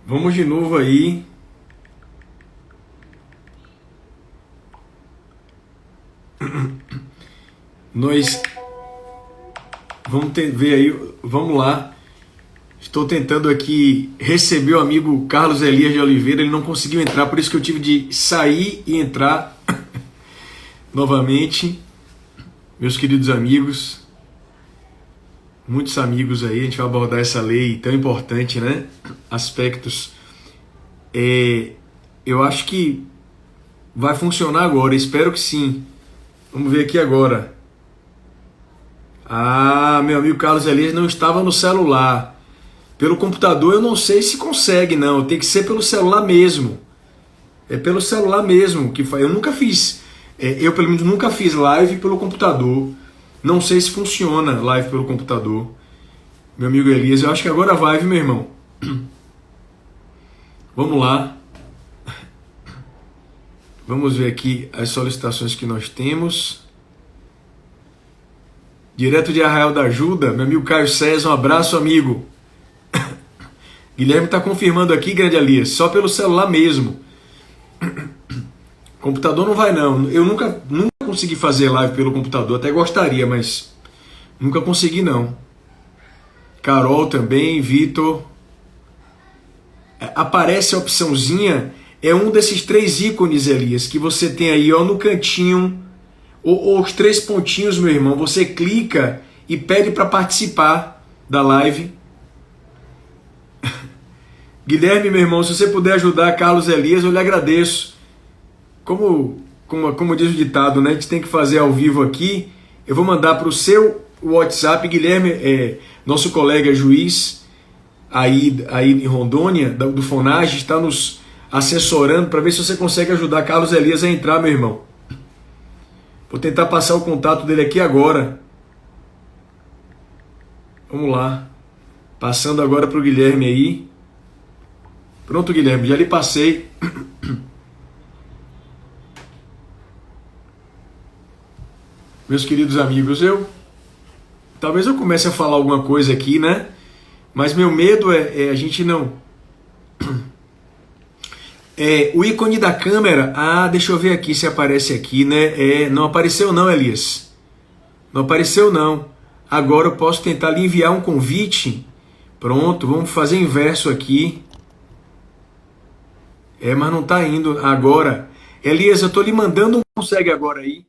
Vamos de novo aí. Nós vamos ver aí, vamos lá. Estou tentando aqui receber o amigo Carlos Elias de Oliveira, ele não conseguiu entrar, por isso que eu tive de sair e entrar novamente. Meus queridos amigos, muitos amigos aí, a gente vai abordar essa lei tão importante, né? Aspectos. Eu acho que vai funcionar agora, espero que sim. Vamos ver aqui agora. Ah, meu amigo Carlos Elias não estava no celular. Pelo computador eu não sei se consegue, não. Tem que ser pelo celular mesmo. É pelo celular mesmo que faz. Eu nunca fiz. Eu, pelo menos, nunca fiz live pelo computador. Não sei se funciona live pelo computador. Meu amigo Elias, eu acho que agora vai, viu, meu irmão? Vamos lá. Vamos ver aqui as solicitações que nós temos. Direto de Arraial da Ajuda, meu amigo Caio César, um abraço, amigo. Guilherme está confirmando aqui, grande Elias, só pelo celular mesmo. Computador não vai não. Eu nunca consegui fazer live pelo computador, até gostaria, mas nunca consegui não. Carol também, Vitor. Aparece a opçãozinha, é um desses três ícones, Elias, que você tem aí ó, no cantinho, ou os três pontinhos, meu irmão. Você clica e pede para participar da live. Guilherme, meu irmão, se você puder ajudar Carlos Elias, eu lhe agradeço. Como diz o ditado, né? A gente tem que fazer ao vivo aqui. Eu vou mandar para o seu WhatsApp. Guilherme, nosso colega juiz aí em Rondônia, do Fonage, está nos assessorando para ver se você consegue ajudar Carlos Elias a entrar, meu irmão. Vou tentar passar o contato dele aqui agora. Vamos lá. Passando agora para o Guilherme aí. Pronto, Guilherme, já lhe passei. Meus queridos amigos, talvez eu comece a falar alguma coisa aqui, né? Mas meu medo é a gente não... o ícone da câmera, deixa eu ver aqui se aparece aqui, né? Não apareceu não, Elias. Não apareceu não. Agora eu posso tentar lhe enviar um convite. Pronto, vamos fazer inverso aqui. Mas não está indo agora. Elias, eu estou lhe mandando um... Consegue agora aí?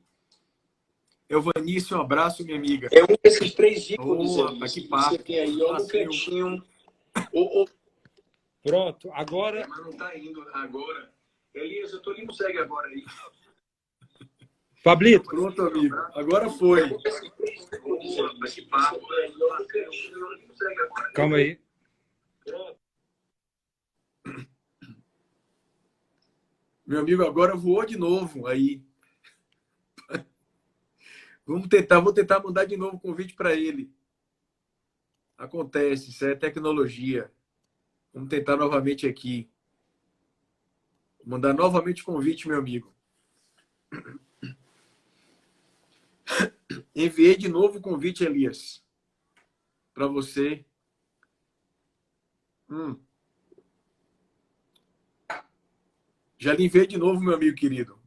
Elvanice, um abraço, minha amiga. É um desses três ícones que você tem aí ó, no cantinho. Pronto, agora... Mas não está indo agora. Elias, eu tô lhe... Consegue agora aí? Pablito. Pronto, amigo. Agora foi. Calma aí. Meu amigo, agora voou de novo aí. Vou tentar mandar de novo o convite para ele. Acontece, isso é tecnologia. Vamos tentar novamente aqui. Vou mandar novamente o convite, meu amigo. Enviei de novo o convite, Elias. Para você. Já lhe enviei de novo, meu amigo querido.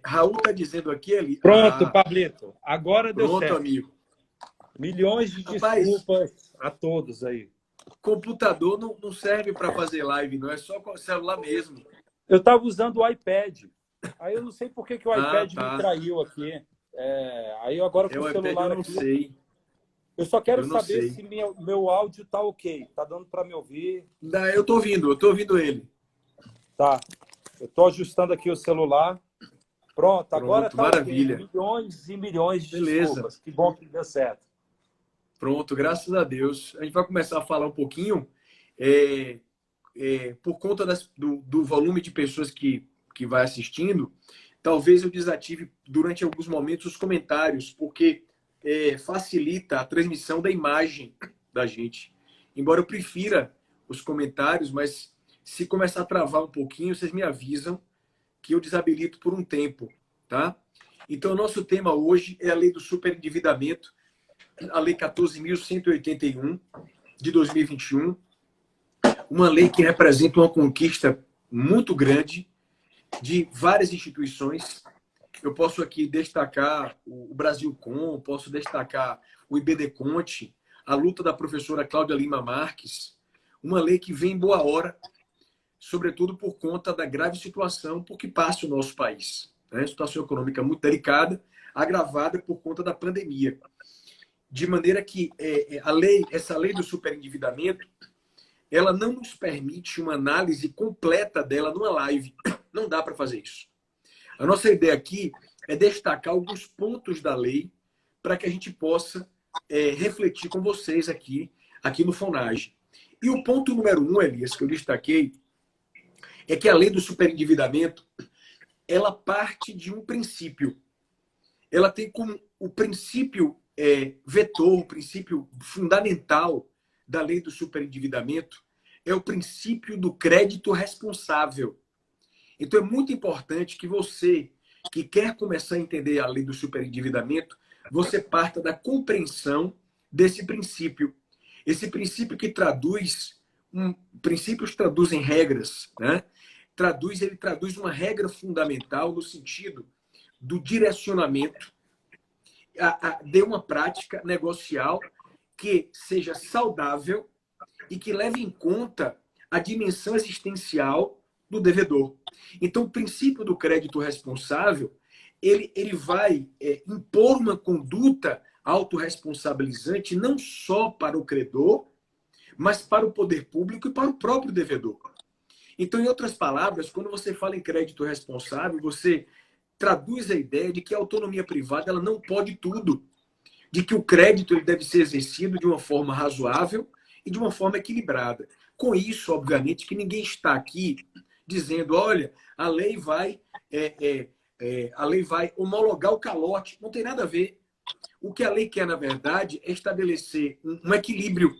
Raul está dizendo aqui, Elias. Pronto, Pablito. Agora deu certo. Pronto, amigo. Milhões de desculpas a todos aí. Computador não serve para fazer live, não é só com o celular mesmo. Eu estava usando o iPad. Aí eu não sei por que o iPad me traiu aqui. Aí agora com o celular eu não aqui. sei. Eu só quero saber se meu áudio tá ok. Tá dando para me ouvir? Eu tô ouvindo ele. Tá. Eu tô ajustando aqui o celular. Pronto, agora tá maravilha. Ok. Milhões e milhões de Beleza. desculpas. Que bom que deu certo. Pronto, graças a Deus. A gente vai começar a falar um pouquinho por conta do volume de pessoas que vai assistindo. Talvez eu desative durante alguns momentos os comentários, porque facilita a transmissão da imagem da gente. Embora eu prefira os comentários, mas se começar a travar um pouquinho, vocês me avisam que eu desabilito por um tempo, tá? Então, o nosso tema hoje é a lei do superendividamento. a Lei 14.181 de 2021, uma lei que representa uma conquista muito grande de várias instituições. Eu posso aqui destacar o Brasilcom, posso destacar o IBDConte, a luta da professora Cláudia Lima Marques, uma lei que vem em boa hora, sobretudo por conta da grave situação por que passa o nosso país. Né? Situação econômica muito delicada, agravada por conta da pandemia. De maneira que essa lei do superendividamento, ela não nos permite uma análise completa dela numa live. Não dá para fazer isso. A nossa ideia aqui é destacar alguns pontos da lei para que a gente possa refletir com vocês aqui no Fonage. E o ponto número 1, Elias, que eu destaquei, é que a lei do superendividamento, ela parte de um princípio. Ela tem como o princípio vetor, o princípio fundamental da lei do superendividamento é o princípio do crédito responsável. Então é muito importante que você, que quer começar a entender a lei do superendividamento, você parta da compreensão desse princípio. Esse princípio que princípios traduzem regras, né? Ele traduz uma regra fundamental no sentido do direcionamento de uma prática negocial que seja saudável e que leve em conta a dimensão existencial do devedor. Então, o princípio do crédito responsável, ele vai impor uma conduta autorresponsabilizante não só para o credor, mas para o poder público e para o próprio devedor. Então, em outras palavras, quando você fala em crédito responsável, você traduz a ideia de que a autonomia privada ela não pode tudo, de que o crédito ele deve ser exercido de uma forma razoável e de uma forma equilibrada. Com isso, obviamente, que ninguém está aqui dizendo, olha, a lei vai homologar o calote. Não tem nada a ver. O que a lei quer, na verdade, é estabelecer um equilíbrio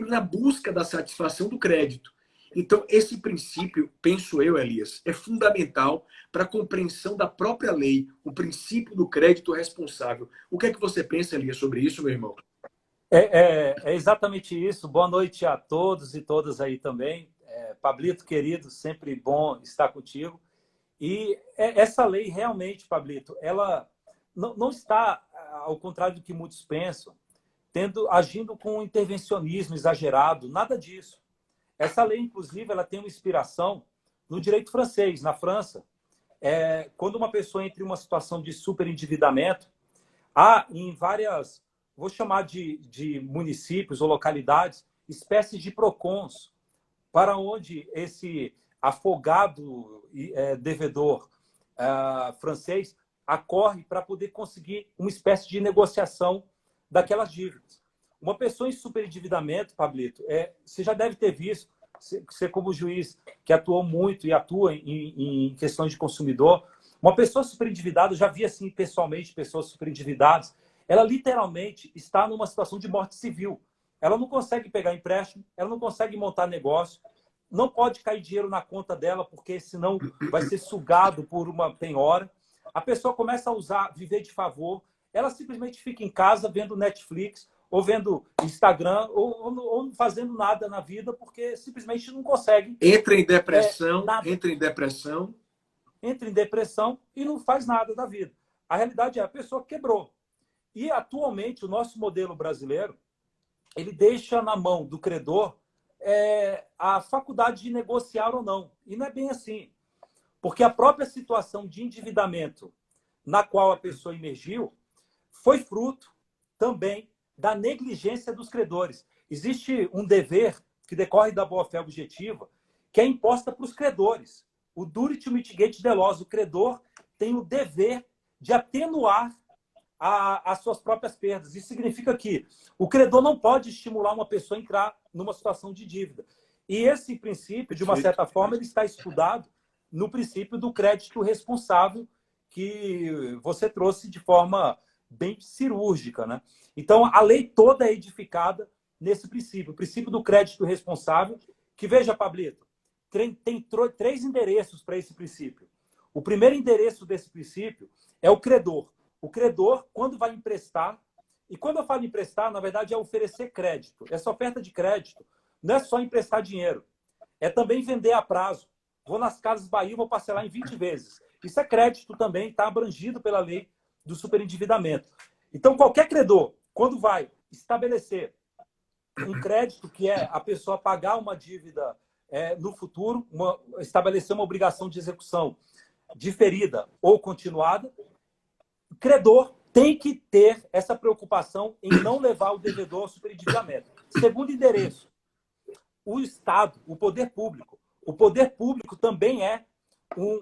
na busca da satisfação do crédito. Então, esse princípio, penso eu, Elias, é fundamental para a compreensão da própria lei, o princípio do crédito responsável. O que é que você pensa, Elias, sobre isso, meu irmão? É exatamente isso. Boa noite a todos e todas aí também. Pablito, querido, sempre bom estar contigo. E essa lei, realmente, Pablito, ela não está, ao contrário do que muitos pensam, agindo com um intervencionismo exagerado, nada disso. Essa lei, inclusive, ela tem uma inspiração no direito francês. Na França, quando uma pessoa entra em uma situação de superendividamento, há em várias, vou chamar de municípios ou localidades, espécies de PROCONs, para onde esse afogado devedor francês acorre para poder conseguir uma espécie de negociação daquelas dívidas. Uma pessoa em superendividamento, Pablito, você já deve ter visto, você como juiz que atuou muito e atua em questões de consumidor, uma pessoa superendividada, eu já vi assim pessoalmente pessoas superendividadas, ela literalmente está numa situação de morte civil. Ela não consegue pegar empréstimo, ela não consegue montar negócio, não pode cair dinheiro na conta dela, porque senão vai ser sugado por uma penhora. A pessoa começa a viver de favor, ela simplesmente fica em casa vendo Netflix, ou vendo Instagram, ou não fazendo nada na vida, porque simplesmente não consegue. Entra em depressão, Entra em depressão e não faz nada da vida. A realidade é a pessoa quebrou. E, atualmente, o nosso modelo brasileiro, ele deixa na mão do credor a faculdade de negociar ou não. E não é bem assim. Porque a própria situação de endividamento na qual a pessoa emergiu foi fruto também da negligência dos credores. Existe um dever que decorre da boa-fé objetiva que é imposta para os credores. O dure to mitigate the loss. O credor tem o dever de atenuar as suas próprias perdas. Isso significa que o credor não pode estimular uma pessoa a entrar numa situação de dívida. E esse princípio, de uma certa forma, ele está estudado no princípio do crédito responsável que você trouxe de forma bem cirúrgica, né? Então, a lei toda é edificada nesse princípio, o princípio do crédito responsável, que, veja, Pablito, tem 3 endereços para esse princípio. O primeiro endereço desse princípio é o credor. O credor, quando vai emprestar, E quando eu falo emprestar, na verdade, é oferecer crédito. Essa oferta de crédito não é só emprestar dinheiro, é também vender a prazo. Vou nas Casas Bahia e vou parcelar em 20 vezes. Isso é crédito também, está abrangido pela lei do superendividamento. Então, qualquer credor, quando vai estabelecer um crédito, que é a pessoa pagar uma dívida no futuro, estabelecer uma obrigação de execução diferida ou continuada, o credor tem que ter essa preocupação em não levar o devedor ao superendividamento. Segundo endereço, o Estado, o poder público. O poder público também é um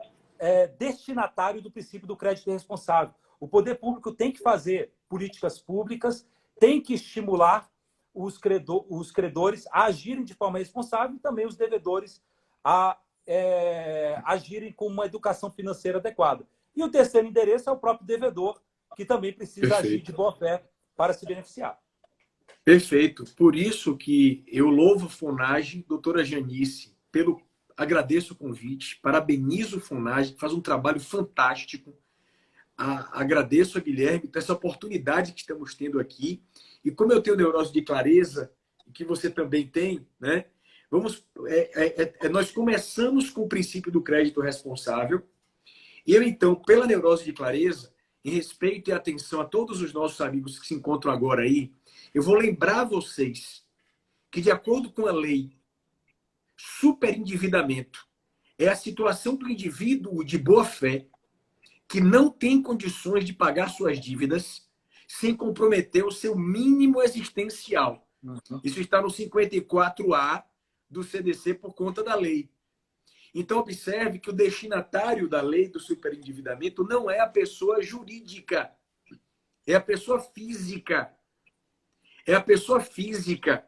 destinatário do princípio do crédito responsável. O poder público tem que fazer políticas públicas, tem que estimular os credores a agirem de forma responsável e também os devedores a agirem com uma educação financeira adequada. E o terceiro endereço é o próprio devedor, que também precisa agir de boa fé para se beneficiar. Perfeito. Por isso que eu louvo a Fonage, doutora Janice, agradeço o convite, parabenizo o Fonage, que faz um trabalho fantástico. Agradeço a Guilherme por essa oportunidade que estamos tendo aqui. E como eu tenho neurose de clareza, que você também tem, né? Nós começamos com o princípio do crédito responsável. E eu, então, pela neurose de clareza, em respeito e atenção a todos os nossos amigos que se encontram agora aí, eu vou lembrar vocês que, de acordo com a lei, superendividamento é a situação do indivíduo de boa fé que não tem condições de pagar suas dívidas sem comprometer o seu mínimo existencial. Isso está no 54A do CDC por conta da lei. Então, observe que o destinatário da lei do superendividamento não é a pessoa jurídica, é a pessoa física. É a pessoa física.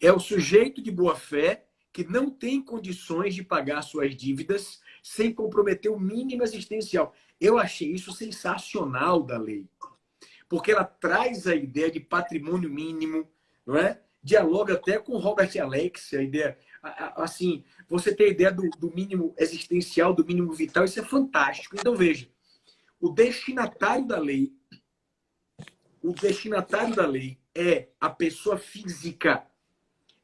É o sujeito de boa fé que não tem condições de pagar suas dívidas sem comprometer o mínimo existencial. Eu achei isso sensacional da lei, porque ela traz a ideia de patrimônio mínimo, não é? Dialoga até com Robert Alex, a ideia, assim, você tem a ideia do mínimo existencial, do mínimo vital, isso é fantástico. Então, veja, o destinatário da lei é a pessoa física,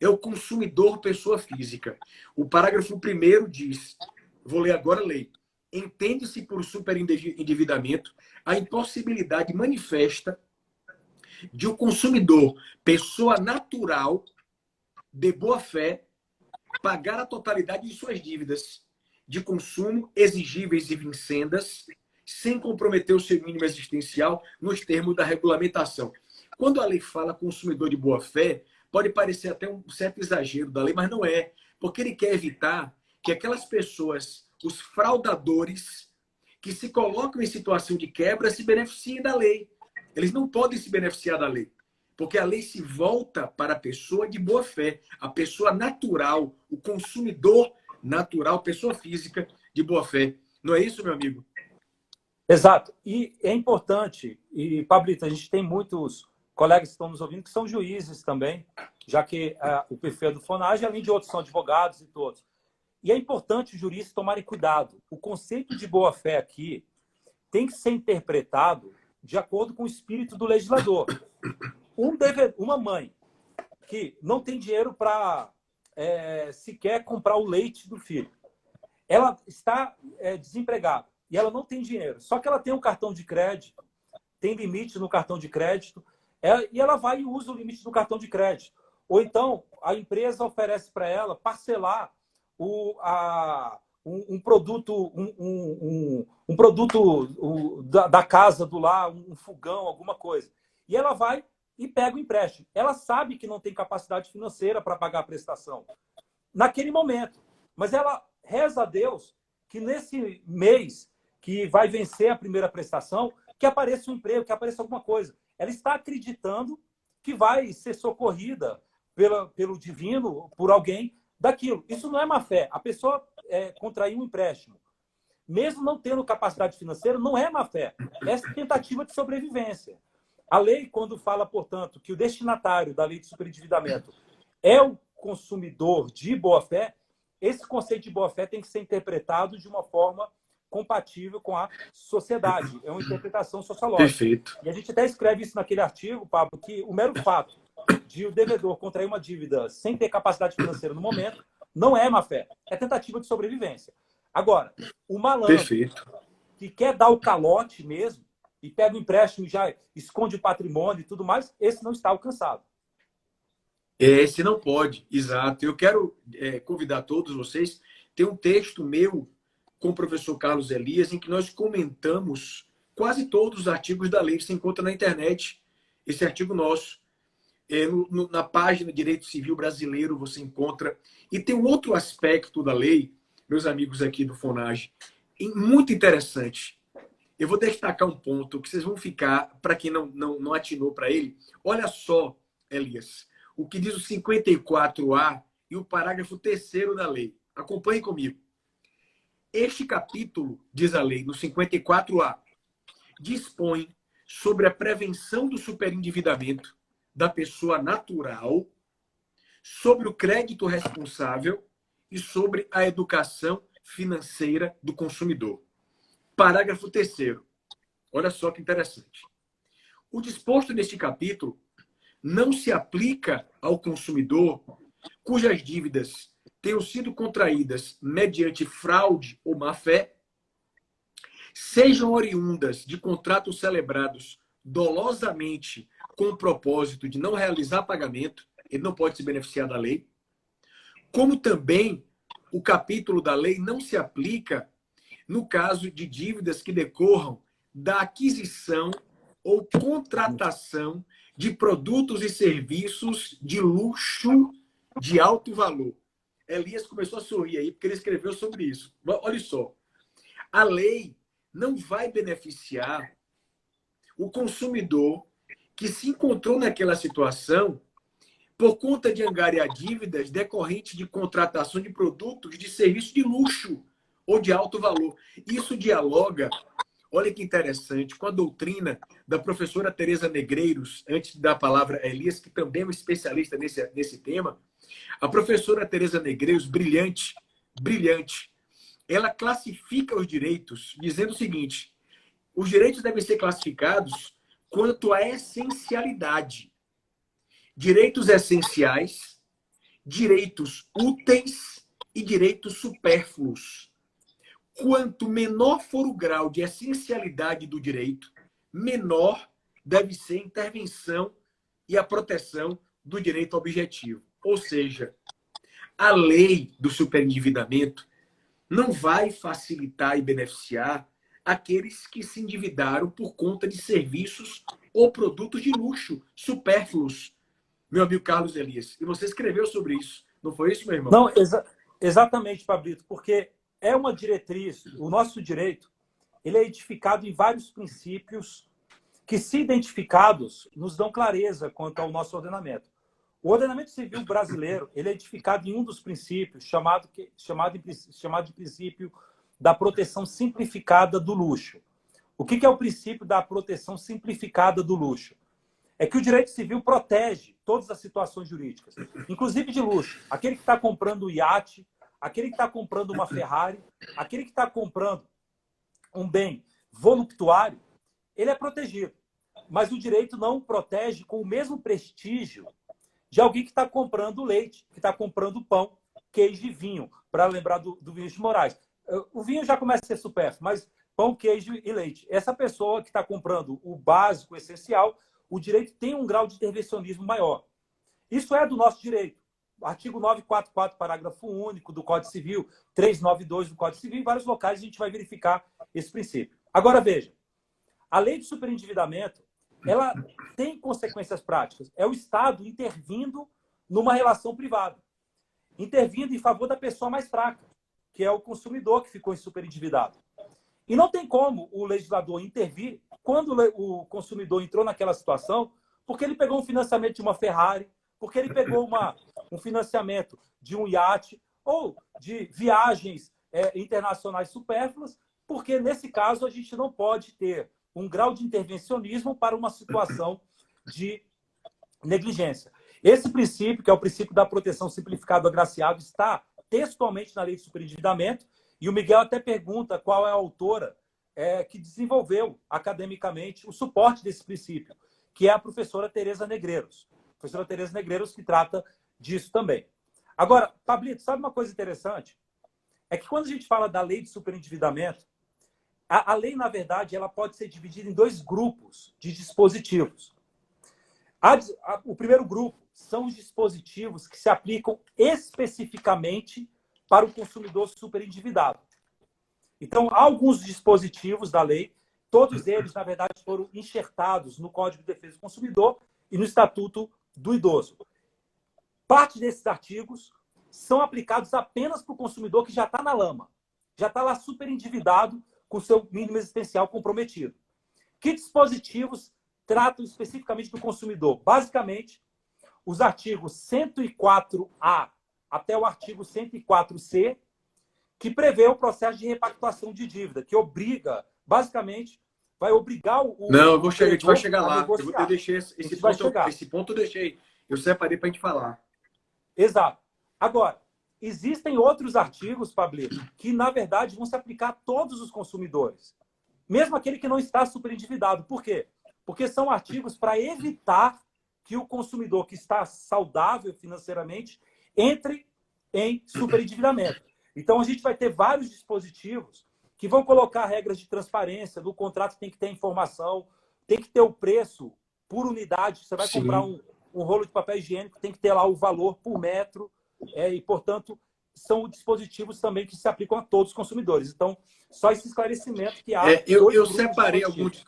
é o consumidor pessoa física. O parágrafo 1º diz, vou ler agora a lei, entende-se por superendividamento a impossibilidade manifesta de o consumidor, pessoa natural, de boa fé, pagar a totalidade de suas dívidas de consumo exigíveis e vincendas, sem comprometer o seu mínimo existencial nos termos da regulamentação. Quando a lei fala consumidor de boa fé, pode parecer até um certo exagero da lei, mas não é, porque ele quer evitar que aquelas pessoas, os fraudadores, que se colocam em situação de quebra, se beneficiem da lei. Eles não podem se beneficiar da lei, porque a lei se volta para a pessoa de boa fé, a pessoa natural, o consumidor natural, pessoa física de boa fé. Não é isso, meu amigo? Exato. E é importante, e Pablito, a gente tem muitos colegas que estão nos ouvindo que são juízes também, já que o perfil é do Fonage, além de outros, são advogados e todos. E é importante os juristas tomarem cuidado. O conceito de boa-fé aqui tem que ser interpretado de acordo com o espírito do legislador. Uma mãe que não tem dinheiro para sequer comprar o leite do filho, ela está desempregada e ela não tem dinheiro, só que ela tem um cartão de crédito, tem limite no cartão de crédito, e ela vai e usa o limite do cartão de crédito. Ou então, a empresa oferece para ela parcelar um produto, um produto da casa do lar, um fogão, alguma coisa. E ela vai e pega o empréstimo. Ela sabe que não tem capacidade financeira para pagar a prestação naquele momento. Mas ela reza a Deus que nesse mês que vai vencer a primeira prestação, que apareça um emprego, que apareça alguma coisa. Ela está acreditando que vai ser socorrida pelo divino, por alguém daquilo. Isso não é má fé. A pessoa contrair um empréstimo, mesmo não tendo capacidade financeira, não é má fé. É tentativa de sobrevivência. A lei, quando fala, portanto, que o destinatário da lei de superendividamento é o consumidor de boa-fé, esse conceito de boa-fé tem que ser interpretado de uma forma compatível com a sociedade. É uma interpretação sociológica. Perfeito. E a gente até escreve isso naquele artigo, Pablo, que o mero fato de o devedor contrair uma dívida sem ter capacidade financeira no momento não é má-fé, é tentativa de sobrevivência. Agora, o malandro Perfeito. que quer dar o calote mesmo e pega o empréstimo e já esconde o patrimônio e tudo mais, esse não está alcançado. Esse não pode, exato. Eu quero convidar todos vocês. Tem um texto meu com o professor Carlos Elias em que nós comentamos quase todos os artigos da lei. Você encontra na internet esse artigo nosso. Na página Direito Civil Brasileiro você encontra. E tem um outro aspecto da lei, meus amigos aqui do Fonage, muito interessante. Eu vou destacar um ponto que vocês vão ficar, para quem não atinou para ele. Olha só, Elias, o que diz o 54A e o parágrafo 3º da lei. Acompanhe comigo. Este capítulo, diz a lei, no 54A, dispõe sobre a prevenção do superendividamento da pessoa natural, sobre o crédito responsável e sobre a educação financeira do consumidor. Parágrafo 3º. Olha só que interessante. O disposto neste capítulo não se aplica ao consumidor cujas dívidas tenham sido contraídas mediante fraude ou má-fé, sejam oriundas de contratos celebrados dolosamente com o propósito de não realizar pagamento, ele não pode se beneficiar da lei, como também o capítulo da lei não se aplica no caso de dívidas que decorram da aquisição ou contratação de produtos e serviços de luxo de alto valor. Elias começou a sorrir aí, porque ele escreveu sobre isso. Olha só. A lei não vai beneficiar o consumidor que se encontrou naquela situação por conta de angariar dívidas decorrentes de contratação de produtos de serviço de luxo ou de alto valor. Isso dialoga, olha que interessante, com a doutrina da professora Tereza Negreiros, antes de dar a palavra a Elias, que também é uma especialista nesse tema. A professora Tereza Negreiros, brilhante, ela classifica os direitos dizendo o seguinte: os direitos devem ser classificados quanto à essencialidade. Direitos essenciais, direitos úteis e direitos supérfluos. Quanto menor for o grau de essencialidade do direito, menor deve ser a intervenção e a proteção do direito objetivo. Ou seja, a lei do superendividamento não vai facilitar e beneficiar aqueles que se endividaram por conta de serviços ou produtos de luxo supérfluos. Meu amigo Carlos Elias, e você escreveu sobre isso, não foi isso, meu irmão? Não, exatamente, Pablito, porque é uma diretriz, o nosso direito, ele é edificado em vários princípios que, se identificados, nos dão clareza quanto ao nosso ordenamento. O ordenamento civil brasileiro, ele é edificado em um dos princípios, chamado de princípio da proteção simplificada do luxo. O que é o princípio da proteção simplificada do luxo? É que o direito civil protege todas as situações jurídicas, inclusive de luxo. Aquele que está comprando um iate, aquele que está comprando uma Ferrari, aquele que está comprando um bem voluptuário, ele é protegido. Mas o direito não protege com o mesmo prestígio de alguém que está comprando leite, que está comprando pão, queijo e vinho, para lembrar do Vinícius de Moraes. O vinho já começa a ser supérfluo, mas pão, queijo e leite. Essa pessoa que está comprando o básico, o essencial, o direito tem um grau de intervencionismo maior. Isso é do nosso direito. Artigo 944, parágrafo único do Código Civil, 392 do Código Civil, em vários locais a gente vai verificar esse princípio. Agora, veja, a lei de superendividamento, ela tem consequências práticas. É o Estado intervindo numa relação privada, intervindo em favor da pessoa mais fraca, que é o consumidor que ficou superendividado. E não tem como o legislador intervir quando o consumidor entrou naquela situação, porque ele pegou um financiamento de uma Ferrari, porque ele pegou um financiamento de um iate ou de viagens internacionais supérfluas, porque, nesse caso, a gente não pode ter um grau de intervencionismo para uma situação de negligência. Esse princípio, que é o princípio da proteção simplificada do agraciado, está textualmente na lei de superendividamento E o Miguel até pergunta qual é a autora que desenvolveu academicamente o suporte desse princípio, que é a professora Tereza Negreiros. A professora Tereza Negreiros que trata disso também. Agora, Pablito, sabe uma coisa interessante? É que quando a gente fala da lei de superendividamento, a lei, na verdade, ela pode ser dividida em dois grupos de dispositivos. O primeiro grupo são os dispositivos que se aplicam especificamente para o consumidor superendividado. Então, há alguns dispositivos da lei, todos eles, na verdade, foram enxertados no Código de Defesa do Consumidor e no Estatuto do Idoso. Parte desses artigos são aplicados apenas para o consumidor que já está na lama, já está lá superendividado com o seu mínimo existencial comprometido. Que dispositivos tratam especificamente do consumidor? Basicamente, os artigos 104A até o artigo 104C, que prevê o processo de repactuação de dívida, que obriga, basicamente, vai obrigar o... Não, a gente vai chegar lá. Eu deixei esse ponto eu deixei. Eu separei para a gente falar. Exato. Agora, existem outros artigos, Pablito, que, na verdade, vão se aplicar a todos os consumidores. Mesmo aquele que não está superendividado. Por quê? Porque são artigos para evitar que o consumidor que está saudável financeiramente entre em superendividamento. Então, a gente vai ter vários dispositivos que vão colocar regras de transparência. No contrato tem que ter informação, tem que ter o preço por unidade. Você vai comprar um rolo de papel higiênico, tem que ter lá o valor por metro. E, portanto, são dispositivos também que se aplicam a todos os consumidores. Então, só esse esclarecimento que há... Eu separei alguns...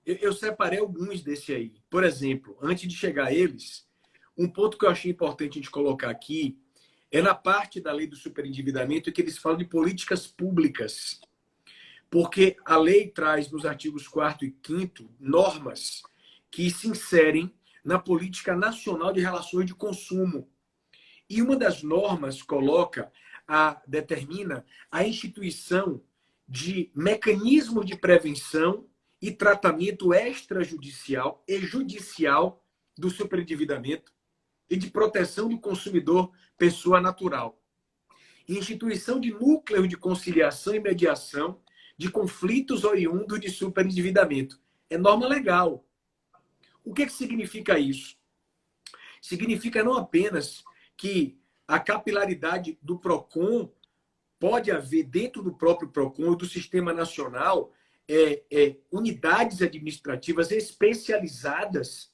Eu separei alguns desse aí. Por exemplo, antes de chegar a eles, um ponto que eu achei importante a gente colocar aqui é na parte da lei do superendividamento que eles falam de políticas públicas. Porque a lei traz nos artigos 4º e 5º normas que se inserem na política nacional de relações de consumo. E uma das normas determina a instituição de mecanismos de prevenção e tratamento extrajudicial e judicial do superendividamento e de proteção do consumidor pessoa natural. Instituição de núcleos de conciliação e mediação de conflitos oriundos de superendividamento. É norma legal. O que significa isso? Significa não apenas que a capilaridade do PROCON pode haver dentro do próprio PROCON, do Sistema Nacional, unidades administrativas especializadas,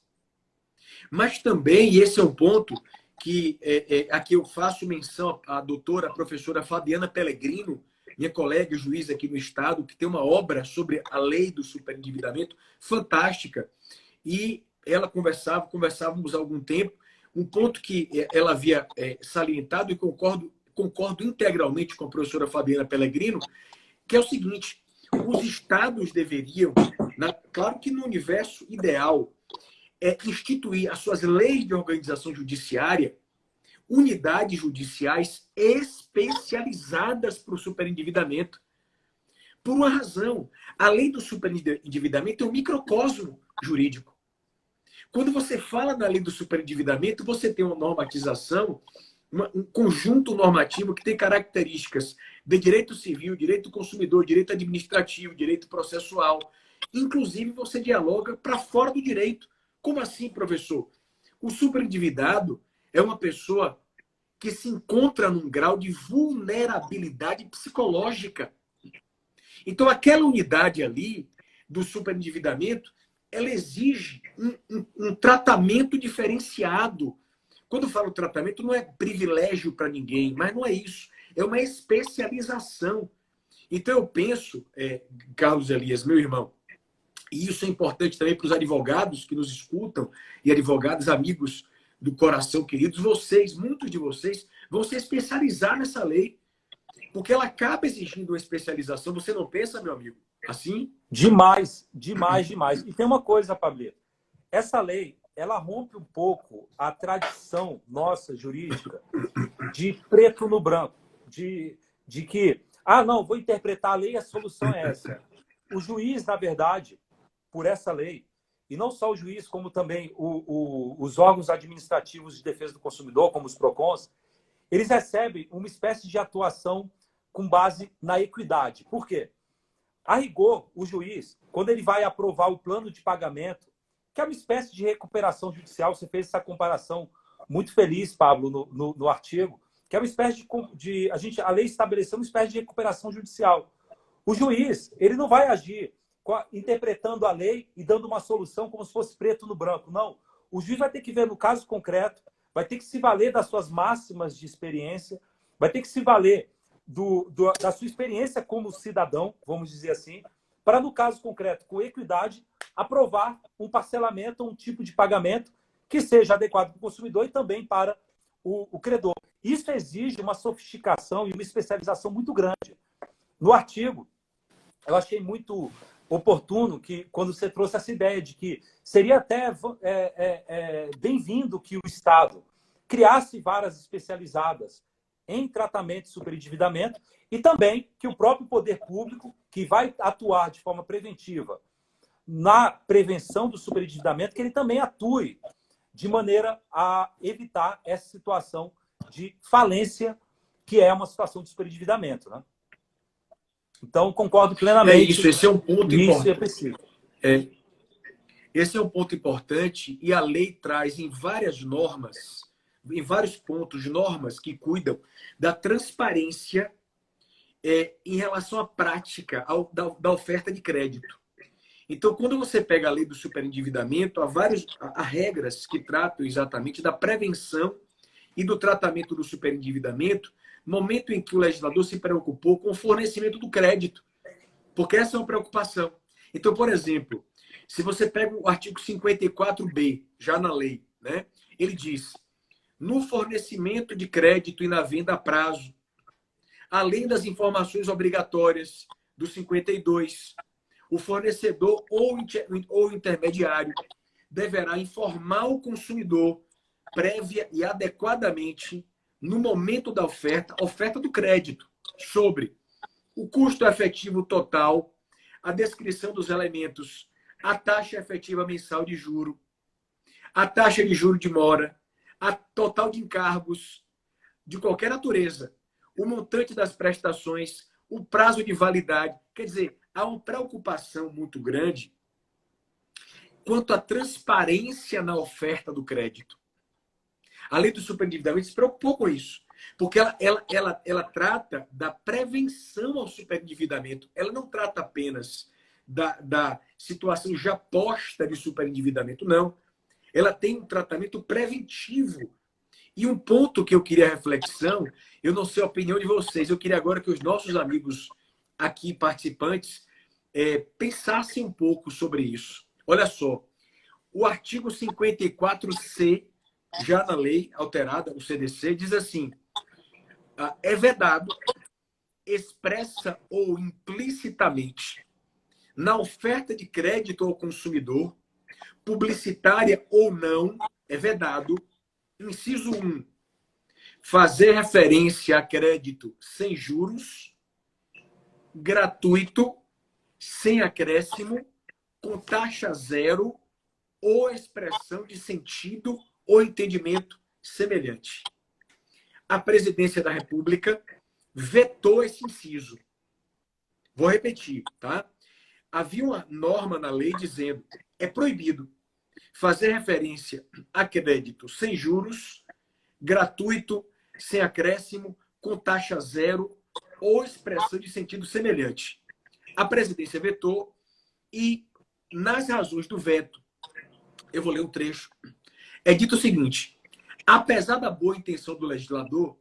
mas também, e esse é um ponto que aqui eu faço menção à doutora, a professora Fabiana Pellegrino, minha colega juiz aqui no Estado, que tem uma obra sobre a lei do superendividamento fantástica. E ela conversávamos há algum tempo, um ponto que ela havia salientado, e concordo integralmente com a professora Fabiana Pellegrino, que é o seguinte: os estados deveriam, claro que no universo ideal, instituir as suas leis de organização judiciária, unidades judiciais especializadas para o superendividamento. Por uma razão, a lei do superendividamento é um microcosmo jurídico. Quando você fala da lei do superendividamento, você tem uma normatização, um conjunto normativo que tem características de direito civil, direito do consumidor, direito administrativo, direito processual. Inclusive, você dialoga para fora do direito. Como assim, professor? O superendividado é uma pessoa que se encontra num grau de vulnerabilidade psicológica. Então, aquela unidade ali do superendividamento, ela exige um tratamento diferenciado. Quando eu falo tratamento, não é privilégio para ninguém, mas não é isso. É uma especialização. Então, eu penso, Carlos Elias, meu irmão, e isso é importante também para os advogados que nos escutam, e advogados, amigos do coração, queridos, muitos de vocês, vão se especializar nessa lei, porque ela acaba exigindo uma especialização. Você não pensa, meu amigo? Assim? Demais, demais, demais. E tem uma coisa, Pablito. Essa lei, ela rompe um pouco a tradição nossa jurídica de preto no branco, de que, não, vou interpretar a lei e a solução é essa. O juiz, na verdade, por essa lei, e não só o juiz, como também os órgãos administrativos de defesa do consumidor, como os PROCONs, eles recebem uma espécie de atuação com base na equidade. Por quê? A rigor, o juiz, quando ele vai aprovar o plano de pagamento, que é uma espécie de recuperação judicial, você fez essa comparação muito feliz, Pablo, no artigo, que é uma espécie a lei estabeleceu uma espécie de recuperação judicial. O juiz, ele não vai agir interpretando a lei e dando uma solução como se fosse preto no branco. Não. O juiz vai ter que ver no caso concreto, vai ter que se valer das suas máximas de experiência, vai ter que se valer da sua experiência como cidadão, vamos dizer assim, para, no caso concreto, com equidade, aprovar um parcelamento, um tipo de pagamento que seja adequado para o consumidor e também para o credor. Isso exige uma sofisticação e uma especialização muito grande. No artigo, eu achei muito oportuno que, quando você trouxe essa ideia de que seria até bem-vindo que o Estado criasse varas especializadas em tratamento de superendividamento e também que o próprio poder público, que vai atuar de forma preventiva na prevenção do superendividamento, que ele também atue de maneira a evitar essa situação de falência, que é uma situação de superendividamento, né? Então, concordo plenamente. Esse é um ponto importante. É preciso. Esse é um ponto importante e a lei traz em várias normas, em vários pontos, normas que cuidam da transparência em relação à prática da oferta de crédito. Então, quando você pega a lei do superendividamento, há regras que tratam exatamente da prevenção e do tratamento do superendividamento, momento em que o legislador se preocupou com o fornecimento do crédito, porque essa é uma preocupação. Então, por exemplo, se você pega o artigo 54b, já na lei, né, ele diz: no fornecimento de crédito e na venda a prazo, além das informações obrigatórias do 52, o fornecedor ou intermediário deverá informar o consumidor prévia e adequadamente no momento da oferta do crédito, sobre o custo efetivo total, a descrição dos elementos, a taxa efetiva mensal de juro, a taxa de juro de mora, a total de encargos de qualquer natureza, o montante das prestações, o prazo de validade. Quer dizer, há uma preocupação muito grande quanto à transparência na oferta do crédito. A lei do superendividamento se preocupou com isso, porque ela trata da prevenção ao superendividamento. Ela não trata apenas da situação já posta de superendividamento, não. Ela tem um tratamento preventivo. E um ponto que eu queria reflexão, eu não sei a opinião de vocês, eu queria agora que os nossos amigos aqui participantes pensassem um pouco sobre isso. Olha só, o artigo 54C, já na lei alterada, o CDC, diz assim: é vedado, expressa ou implicitamente, na oferta de crédito ao consumidor, publicitária ou não, é vedado, inciso 1, fazer referência a crédito sem juros, gratuito, sem acréscimo, com taxa zero ou expressão de sentido ou entendimento semelhante. A Presidência da República vetou esse inciso. Vou repetir, tá? Havia uma norma na lei dizendo: é proibido fazer referência a crédito sem juros, gratuito, sem acréscimo, com taxa zero ou expressão de sentido semelhante. A Presidência vetou e, nas razões do veto, eu vou ler um trecho, é dito o seguinte: apesar da boa intenção do legislador,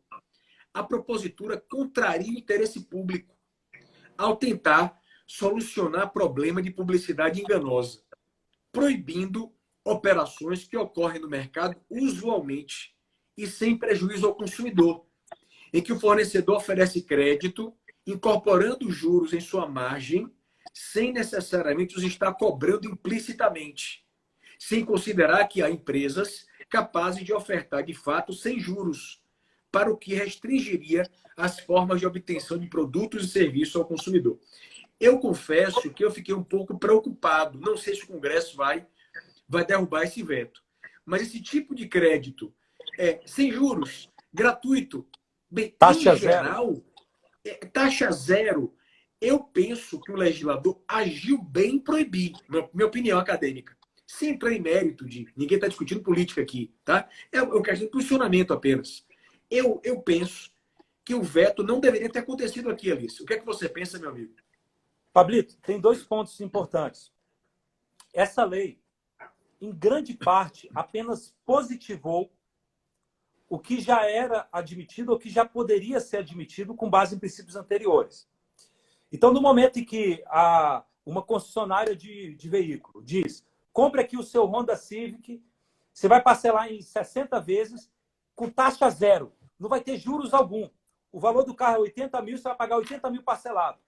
a propositura contraria o interesse público ao tentar solucionar problema de publicidade enganosa, proibindo operações que ocorrem no mercado usualmente e sem prejuízo ao consumidor, em que o fornecedor oferece crédito, incorporando os juros em sua margem, sem necessariamente os estar cobrando implicitamente, sem considerar que há empresas capazes de ofertar de fato sem juros, para o que restringiria as formas de obtenção de produtos e serviços ao consumidor. Eu confesso que eu fiquei um pouco preocupado. Não sei se o Congresso vai derrubar esse veto. Mas esse tipo de crédito sem juros, gratuito. Bem, Taxa em geral, taxa zero, eu penso que o legislador agiu bem em proibir, minha opinião acadêmica. Sem entrar em mérito de... Ninguém está discutindo política aqui, tá? É uma questão de posicionamento apenas. Eu penso que o veto não deveria ter acontecido aqui, Alice. O que é que você pensa, meu amigo? Pablito, tem dois pontos importantes. Essa lei, em grande parte, apenas positivou o que já era admitido ou que já poderia ser admitido com base em princípios anteriores. Então, no momento em que uma concessionária de veículo diz: compre aqui o seu Honda Civic, você vai parcelar em 60 vezes com taxa zero, não vai ter juros algum. O valor do carro é 80 mil, você vai pagar 80 mil parcelado.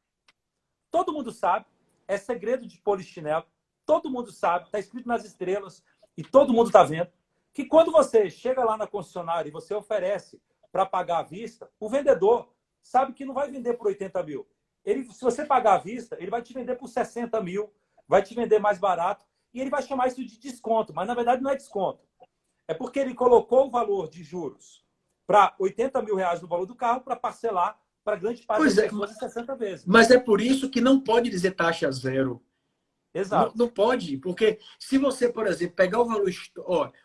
Todo mundo sabe, é segredo de polichinelo, todo mundo sabe, está escrito nas estrelas e todo mundo está vendo, que quando você chega lá na concessionária e você oferece para pagar à vista, o vendedor sabe que não vai vender por 80 mil. Se você pagar à vista, ele vai te vender por 60 mil, vai te vender mais barato e ele vai chamar isso de desconto, mas na verdade não é desconto. É porque ele colocou o valor de juros para 80 mil reais no valor do carro para parcelar para grande parte das pessoas em 60 vezes. Mas é por isso que não pode dizer taxa zero. Exato. Não pode, porque se você, por exemplo, pegar o valor...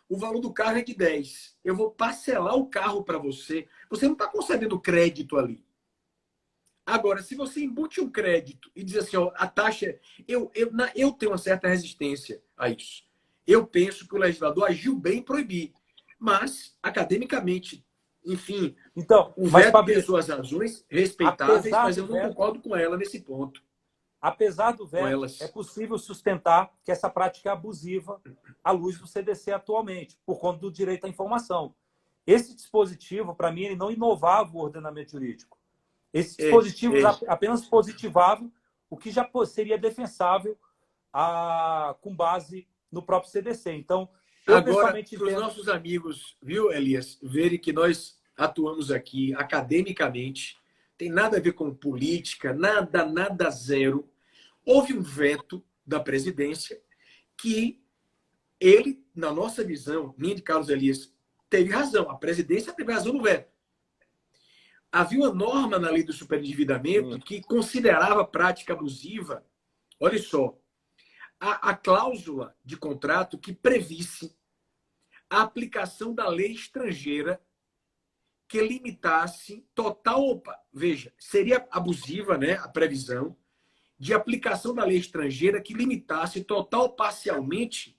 o valor do carro é de 10. Eu vou parcelar o carro para você. Você não está concedendo crédito ali. Agora, se você embute um crédito e diz assim, a taxa... Eu tenho uma certa resistência a isso. Eu penso que o legislador agiu bem em proibir. Mas, academicamente, enfim, então, o veto tem suas razões respeitáveis, mas eu não concordo com ela nesse ponto. Apesar do veto, é possível sustentar que essa prática é abusiva à luz do CDC atualmente, por conta do direito à informação. Esse dispositivo, para mim, ele não inovava o ordenamento jurídico. Esses dispositivos apenas positivavam o que já seria defensável com base no próprio CDC. Então, agora, para os nossos amigos, viu, Elias, verem que nós atuamos aqui academicamente, tem nada a ver com política, nada zero. Houve um veto da presidência que ele, na nossa visão, minha de Carlos Elias, teve razão. A presidência teve razão no veto. Havia uma norma na lei do superendividamento que considerava prática abusiva, olha só, a cláusula de contrato que previsse a aplicação da lei estrangeira que limitasse total... Veja, seria abusiva, né, a previsão de aplicação da lei estrangeira que limitasse total ou parcialmente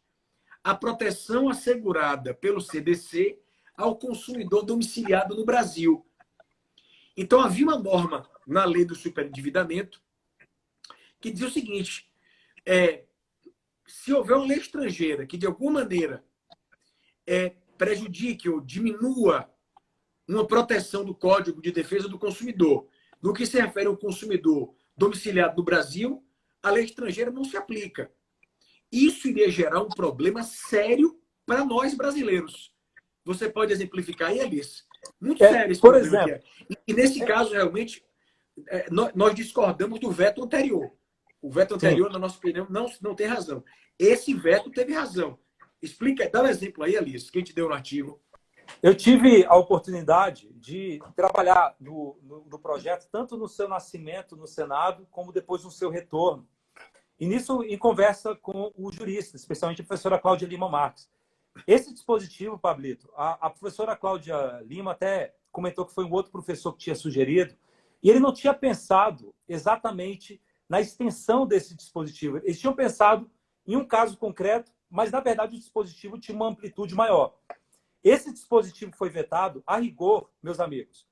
a proteção assegurada pelo CDC ao consumidor domiciliado no Brasil. Então, havia uma norma na lei do superendividamento que dizia o seguinte, se houver uma lei estrangeira que, de alguma maneira, prejudique ou diminua uma proteção do Código de Defesa do Consumidor, no que se refere ao consumidor domiciliado no Brasil, a lei estrangeira não se aplica. Isso iria gerar um problema sério para nós brasileiros. Você pode exemplificar aí, Alice? Muito sério esse por problema. exemplo, E nesse caso, realmente, nós discordamos do veto anterior. O veto anterior, na nossa opinião, não tem razão. Esse veto teve razão. Explica, dá um exemplo aí, Alice, quem te deu no artigo. Eu tive a oportunidade de trabalhar no projeto, tanto no seu nascimento no Senado, como depois no seu retorno. E nisso, em conversa com o jurista, especialmente a professora Cláudia Lima Marques. Esse dispositivo, Pablito, a professora Cláudia Lima até comentou que foi um outro professor que tinha sugerido, e ele não tinha pensado exatamente na extensão desse dispositivo. Eles tinham pensado em um caso concreto, mas, na verdade, o dispositivo tinha uma amplitude maior. Esse dispositivo foi vetado, a rigor, meus amigos,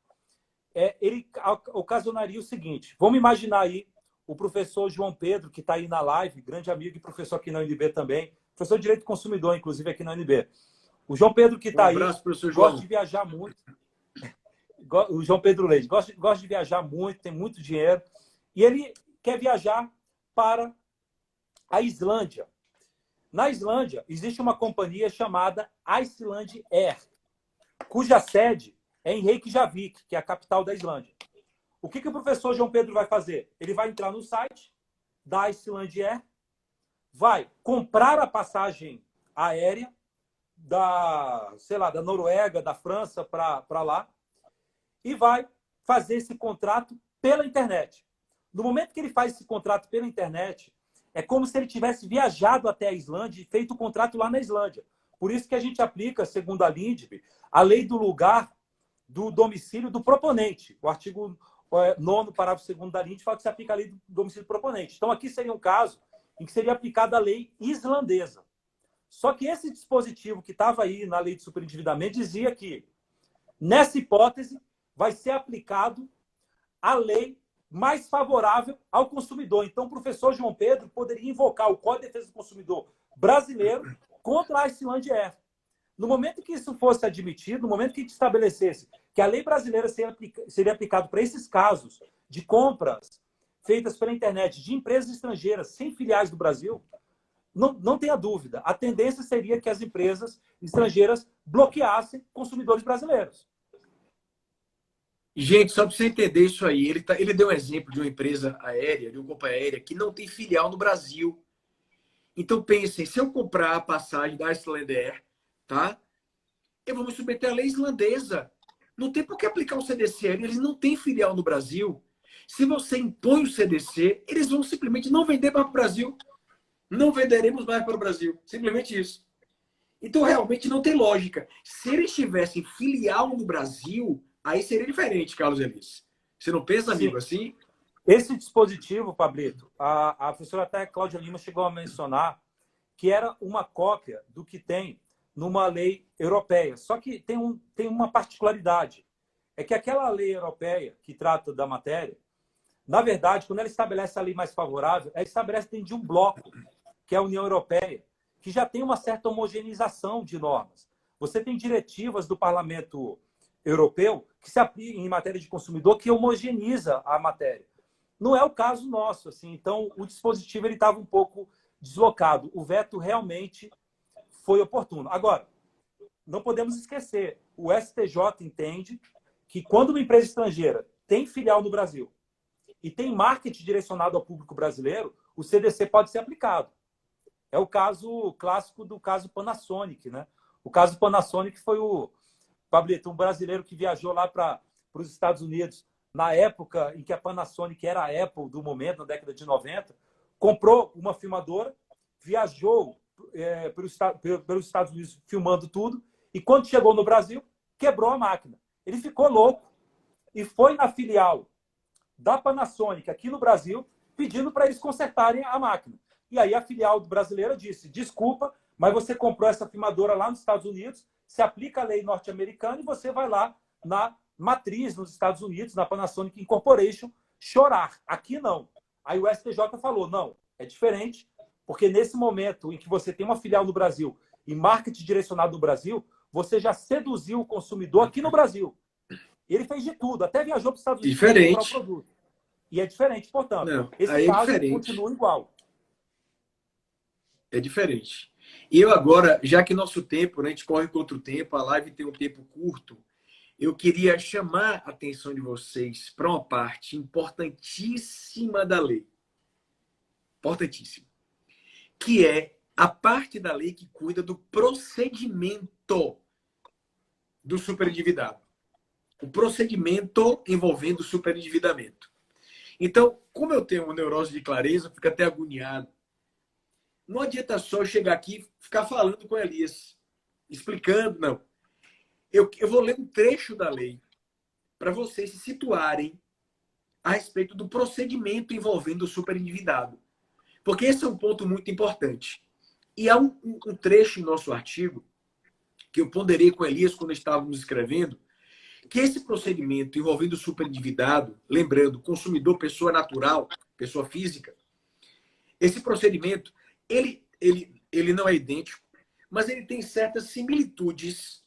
ele ocasionaria o seguinte, vamos imaginar aí o professor João Pedro, que está aí na live, grande amigo e professor aqui na UNB também, professor de Direito do Consumidor, inclusive, aqui na UNB. O João Pedro, que está aí, gosta de viajar muito. O João Pedro Leite, gosta de viajar muito, tem muito dinheiro, e ele quer viajar para a Islândia. Na Islândia, existe uma companhia chamada Iceland Air, cuja sede é em Reykjavik, que é a capital da Islândia. O que o professor João Pedro vai fazer? Ele vai entrar no site da Iceland Air, vai comprar a passagem aérea da Noruega, da França para lá, e vai fazer esse contrato pela internet. No momento que ele faz esse contrato pela internet, é como se ele tivesse viajado até a Islândia e feito o contrato lá na Islândia. Por isso que a gente aplica, segundo a LINDB, a lei do lugar do domicílio do proponente. O artigo 9º, parágrafo 2º da LINDB fala que se aplica a lei do domicílio do proponente. Então, aqui seria um caso em que seria aplicada a lei islandesa. Só que esse dispositivo que estava aí na lei de superendividamento dizia que, nessa hipótese, vai ser aplicado a lei mais favorável ao consumidor. Então, o professor João Pedro poderia invocar o Código de Defesa do Consumidor brasileiro contra a Iceland Air. No momento que isso fosse admitido, no momento que a gente estabelecesse que a lei brasileira seria aplicada para esses casos de compras feitas pela internet de empresas estrangeiras sem filiais do Brasil, não tenha dúvida, a tendência seria que as empresas estrangeiras bloqueassem consumidores brasileiros. Gente, só para você entender isso aí, ele deu um exemplo de uma empresa aérea, de uma companhia aérea que não tem filial no Brasil. Então pensem, se eu comprar a passagem da Iceland Air, tá? Eu vou me submeter à lei islandesa. Não tem por que aplicar o CDC, eles não têm filial no Brasil. Se você impõe o CDC, eles vão simplesmente não vender para o Brasil. Não venderemos mais para o Brasil. Simplesmente isso. Então, realmente, não tem lógica. Se eles tivessem filial no Brasil, aí seria diferente, Carlos Elis. Você não pensa, amigo, assim? Esse dispositivo, Pablito, a professora até Cláudia Lima chegou a mencionar que era uma cópia do que tem numa lei europeia. Só que tem uma particularidade. É que aquela lei europeia que trata da matéria, na verdade, quando ela estabelece a lei mais favorável, ela estabelece dentro de um bloco, que é a União Europeia, que já tem uma certa homogeneização de normas. Você tem diretivas do Parlamento Europeu que se aplicam em matéria de consumidor, que homogeneiza a matéria. Não é o caso nosso, assim. Então, o dispositivo estava um pouco deslocado. O veto realmente foi oportuno. Agora, não podemos esquecer, o STJ entende que quando uma empresa estrangeira tem filial no Brasil e tem marketing direcionado ao público brasileiro, o CDC pode ser aplicado. É o caso clássico do caso Panasonic, né? O caso Panasonic foi Pablito, um brasileiro que viajou lá para os Estados Unidos na época em que a Panasonic era a Apple do momento, na década de 90, comprou uma filmadora, viajou pelos Estados Unidos filmando tudo, e quando chegou no Brasil, quebrou a máquina. Ele ficou louco e foi na filial da Panasonic aqui no Brasil pedindo para eles consertarem a máquina. E aí a filial brasileira disse, desculpa, mas você comprou essa filmadora lá nos Estados Unidos, se aplica a lei norte-americana e você vai lá na matriz nos Estados Unidos, na Panasonic Incorporation, chorar. Aqui não. Aí o STJ falou, não, é diferente, porque nesse momento em que você tem uma filial no Brasil e marketing direcionado no Brasil, você já seduziu o consumidor aqui no Brasil. Ele fez de tudo, até viajou para os Estados Unidos para comprar o produto. E é diferente, portanto. Não, esse caso continua igual. É diferente. E eu agora, já que nosso tempo, né, a gente corre contra o tempo, a live tem um tempo curto, eu queria chamar a atenção de vocês para uma parte importantíssima da lei. Importantíssima. Que é a parte da lei que cuida do procedimento do superendividado. O procedimento envolvendo o superendividamento. Então, como eu tenho uma neurose de clareza, eu fico até agoniado. Não adianta só chegar aqui e ficar falando com a Elias, explicando, não. Eu vou ler um trecho da lei para vocês se situarem a respeito do procedimento envolvendo o superendividado. Porque esse é um ponto muito importante. E há um trecho em nosso artigo, que eu ponderei com a Elias quando estávamos escrevendo, que esse procedimento envolvendo o superendividado, lembrando, consumidor, pessoa natural, pessoa física, esse procedimento, ele não é idêntico, mas ele tem certas similitudes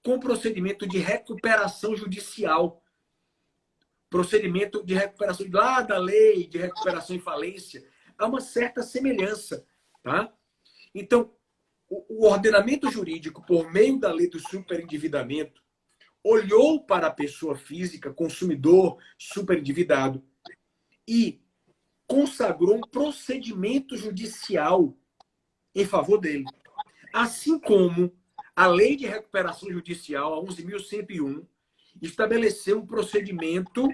com o procedimento de recuperação judicial. Procedimento de recuperação lá da lei de recuperação e falência. Há uma certa semelhança. Tá? Então, o ordenamento jurídico, por meio da lei do superendividamento, olhou para a pessoa física, consumidor superendividado, e consagrou um procedimento judicial em favor dele. Assim como a Lei de Recuperação Judicial, a 11.101, estabelecer um procedimento